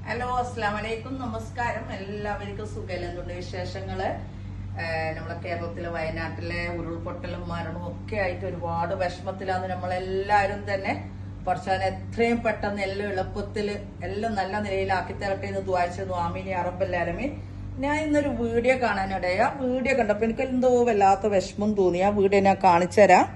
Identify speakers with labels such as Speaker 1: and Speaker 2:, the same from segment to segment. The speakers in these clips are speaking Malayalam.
Speaker 1: ഹലോ, അസ്സലാമു അലൈക്കും. നമസ്കാരം. എല്ലാവർക്കും സുഖമല്ലേ? എന്തുണ്ട് വിശേഷങ്ങള്? നമ്മളെ കേരളത്തിലെ വയനാട്ടിലെ ഉരുൾപൊട്ടലും മരണവും ഒക്കെ ആയിട്ട് ഒരുപാട് വിഷമത്തിലാണ് നമ്മളെല്ലാവരും തന്നെ. കുറച്ചാൽ എത്രയും പെട്ടെന്ന് എല്ലാം എളുപ്പത്തിൽ എല്ലാം നല്ല നിലയിലാക്കി തരട്ടെ എന്ന് ദുആ ചെയ്യുന്നു. ആമീൻ യാ റബ്ബൽ ആലമീൻ. ഞാൻ ഇന്നൊരു വീഡിയോ കാണാനിടയാ. വീഡിയോ കണ്ടപ്പോൾ എനിക്ക് എന്തോ വല്ലാത്ത വിഷമം തോന്നി. ആ വീഡിയോ ഞാൻ കാണിച്ചു തരാം.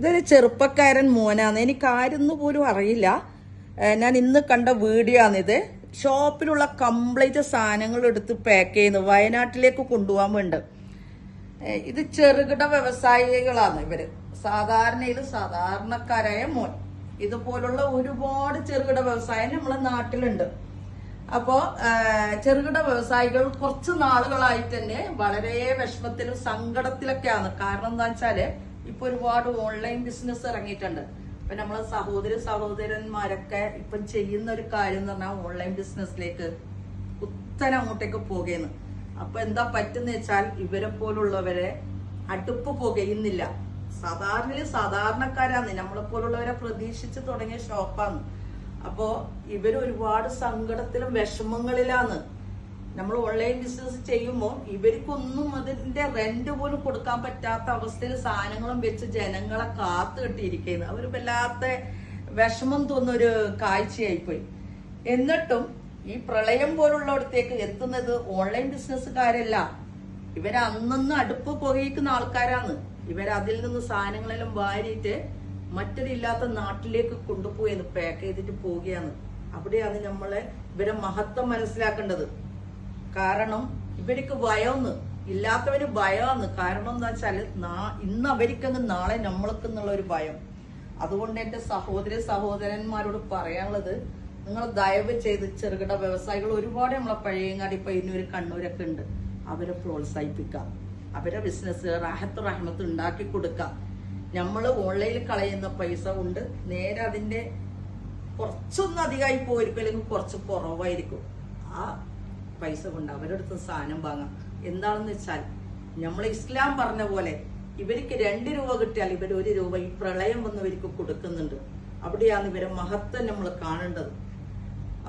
Speaker 1: ഇതൊരു ചെറുപ്പക്കാരൻ മോനാണ്. എനിക്ക് ആരെന്ന് പോലും അറിയില്ല. ഞാൻ ഇന്ന് കണ്ട വീഡിയോ ആണിത്. ഷോപ്പിലുള്ള കംപ്ലീറ്റ് സാധനങ്ങൾ എടുത്ത് പാക്ക് ചെയ്യുന്നു, വയനാട്ടിലേക്ക് കൊണ്ടുപോകാൻ വേണ്ട. ഇത് ചെറുകിട വ്യവസായികളാണ് ഇവര്. സാധാരണക്കാരായ മോൻ. ഇതുപോലുള്ള ഒരുപാട് ചെറുകിട വ്യവസായം നമ്മളെ നാട്ടിലുണ്ട്. അപ്പോ ചെറുകിട വ്യവസായികൾ കുറച്ച് നാളുകളായിട്ട് തന്നെ വളരെ വിഷമത്തിലും സങ്കടത്തിലൊക്കെയാണ്. കാരണം എന്താ വെച്ചാല് ഇപ്പൊ ഒരുപാട് ഓൺലൈൻ ബിസിനസ് ഇറങ്ങിയിട്ടുണ്ട്. ഇപ്പൊ നമ്മളെ സഹോദരന്മാരൊക്കെ ഇപ്പൊ ചെയ്യുന്ന ഒരു കാര്യം എന്ന് പറഞ്ഞാൽ ഓൺലൈൻ ബിസിനസ്സിലേക്ക് കുത്തനെ അങ്ങോട്ടേക്ക് പോകുന്നു. അപ്പൊ എന്താ പറ്റുന്ന വെച്ചാൽ ഇവരെ പോലുള്ളവരെ അടുപ്പ് പുകയുന്നില്ല. സാധാരണക്കാരാണ്, നമ്മളെ പോലുള്ളവരെ പ്രതീക്ഷിച്ച് തുടങ്ങിയ ഷോപ്പാണ്. അപ്പോ ഇവര് ഒരുപാട് സങ്കടത്തിലും വിഷമങ്ങളിലാണ്. നമ്മൾ ഓൺലൈൻ ബിസിനസ് ചെയ്യുമ്പോൾ ഇവർക്കൊന്നും അതിന്റെ റെന്റ് പോലും കൊടുക്കാൻ പറ്റാത്ത അവസ്ഥയിൽ സാധനങ്ങളും വെച്ച് ജനങ്ങളെ കാത്തു കെട്ടിയിരിക്കുന്നത്. അവർ വല്ലാത്ത വിഷമം തോന്നുന്ന ഒരു കാഴ്ചയായിപ്പോയി. എന്നിട്ടും ഈ പ്രളയം പോലുള്ളടത്തേക്ക് എത്തുന്നത് ഓൺലൈൻ ബിസിനസ്സുകാരല്ല. അന്നൊന്നും അടുപ്പ് പുകയിക്കുന്ന ആൾക്കാരാണ്. അതിൽ നിന്ന് സാധനങ്ങളെല്ലാം വാരിയിട്ട് മറ്റൊരില്ലാത്ത നാട്ടിലേക്ക് കൊണ്ടുപോയെന്ന് പാക്ക് ചെയ്തിട്ട് പോവുകയാണ്. അവിടെയാണ് ഇവരെ മഹത്വം മനസ്സിലാക്കേണ്ടത്. കാരണം ഇവർക്ക് ഭയമെന്ന് ഇല്ലാത്തവര് ഭയമാണ്. കാരണം എന്താ വെച്ചാല് ഇന്ന് അവർക്കങ്ങ് നാളെ നമ്മൾക്കെന്നുള്ള ഒരു ഭയം. അതുകൊണ്ട് എന്റെ സഹോദരന്മാരോട് പറയാനുള്ളത്, നിങ്ങൾ ദയവ് ചെയ്ത് ചെറുകിട വ്യവസായികൾ ഒരുപാട് നമ്മളെ പഴയങ്ങാടി പയ്യന്നൂര് കണ്ണൂരൊക്കെ ഉണ്ട്. അവരെ പ്രോത്സാഹിപ്പിക്കാം. അവരെ ബിസിനസ് റഹമത്ത് ഉണ്ടാക്കി കൊടുക്കാം. നമ്മൾ ഓൺലൈനിൽ കളയുന്ന പൈസ കൊണ്ട് നേരെ അതിന്റെ കുറച്ചൊന്നും അധികമായി പോയിരിക്കും, അല്ലെങ്കിൽ കുറച്ച് കുറവായിരിക്കും. ആ പൈസ കൊണ്ട് അവരുടെ അടുത്ത് സാധനം വാങ്ങാം. എന്താണെന്ന് വെച്ചാൽ നമ്മൾ ഇസ്ലാം പറഞ്ഞ പോലെ ഇവർക്ക് 2 രൂപ കിട്ടിയാൽ ഇവർ 1 രൂപ ഈ പ്രളയം വന്നവർക്ക് കൊടുക്കുന്നുണ്ട്. അവിടെയാണ് ഇവരെ മഹത്വം നമ്മൾ കാണേണ്ടത്.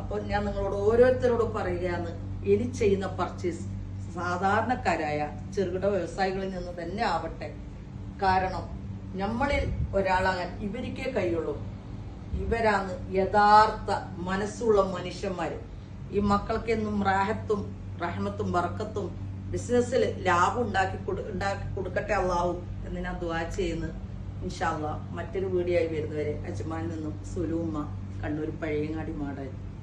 Speaker 1: അപ്പൊ ഞാൻ നിങ്ങളോട് ഓരോരുത്തരോട് പറയുകയാണ്, ഇനി ചെയ്യുന്ന പർച്ചേസ് സാധാരണക്കാരായ ചെറുകിട വ്യവസായികളിൽ നിന്ന് തന്നെ ആവട്ടെ. കാരണം നമ്മളിൽ ഒരാളാകാൻ ഇവർക്കേ കഴിയുള്ളൂ. ഇവരാണ് യഥാർത്ഥ മനസ്സുള്ള മനുഷ്യന്മാര്. ഈ മക്കൾക്കെന്നും റഹമത്തും ബർക്കത്തും ബിസിനസ്സിൽ ലാഭം ഉണ്ടാക്കി കൊടുക്കട്ടെ അള്ളാഹു എന്ന് ഞാൻ ദുആ ചെയ്യുന്നു. ഇൻഷാ അല്ലാഹ് മറ്റൊരു വീഡിയോ ആയി വരുന്നവരെ അജ്മാനിൽ നിന്നും സുലൂമ്മ, കണ്ണൂർ പഴയങ്ങാടി മാടൻ.